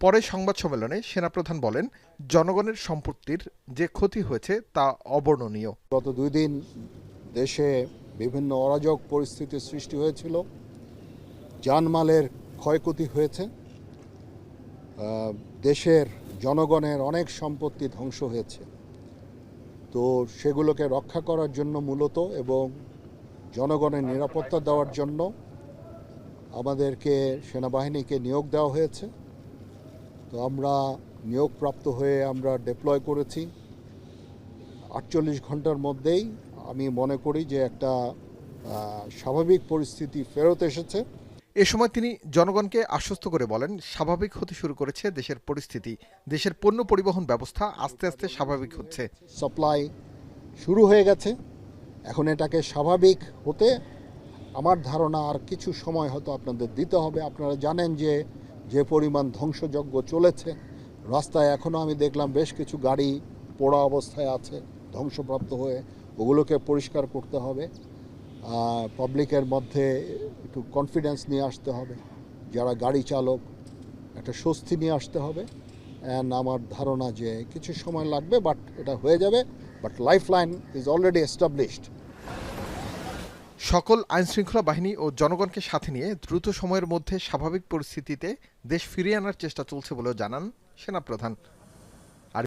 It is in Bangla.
পরে সংবাদ সম্মেলনে সেনাপ্রধান বলেন, জনগণের সম্পত্তির যে ক্ষতি হয়েছে তা অবর্ণনীয়। গত 2 দিন দেশে বিভিন্ন অরাজক পরিস্থিতির সৃষ্টি হয়েছিল, জানমালের ক্ষয়ক্ষতি হয়েছে, দেশের জনগণের অনেক সম্পত্তি ধ্বংস হয়েছে। তো সেগুলোকে রক্ষা করার জন্য মূলত এবং জনগণের নিরাপত্তা দেওয়ার জন্য আমাদেরকে সেনাবাহিনীকে নিয়োগ দেওয়া হয়েছে। তো আমরা নিয়োগপ্রাপ্ত হয়ে আমরা ডিপ্লয় করেছি। 48 ঘন্টার মধ্যেই আমি মনে করি যে একটা স্বাভাবিক পরিস্থিতি ফেরত এসেছে। এ সময় তিনি জনগণকে আশ্বস্ত করে বলেন, স্বাভাবিক হতে শুরু করেছে দেশের পরিস্থিতি। দেশের পণ্য পরিবহন ব্যবস্থা আস্তে আস্তে স্বাভাবিক হচ্ছে। সাপ্লাই শুরু হয়ে গেছে, এখন এটাকে স্বাভাবিক হতে আমার ধারণা আর কিছু সময় হয়তো আপনাদের দিতে হবে। আপনারা জানেন যে পরিমাণ ধ্বংসযজ্ঞ চলেছে, রাস্তায় এখনও আমি দেখলাম বেশ কিছু গাড়ি পোড়া অবস্থায় আছে, ধ্বংসপ্রাপ্ত হয়ে। ওগুলোকে পরিষ্কার করতে হবে। পাবলিকের মধ্যে একটু কনফিডেন্স নিয়ে আসতে হবে, যারা গাড়ি চালক একটা স্বস্তি নিয়ে আসতে হবে। অ্যান্ড আমার ধারণা যে কিছু সময় লাগবে, বাট এটা হয়ে যাবে। But lifeline is already established. সকল আইনশৃঙ্খলা বাহিনী ও জনগণকে সাথে নিয়ে দ্রুত সময়ের মধ্যে স্বাভাবিক পরিস্থিতিতে দেশ ফিরিয়ে আনার চেষ্টা চলছে বলেও জানান সেনাপ্রধান। আর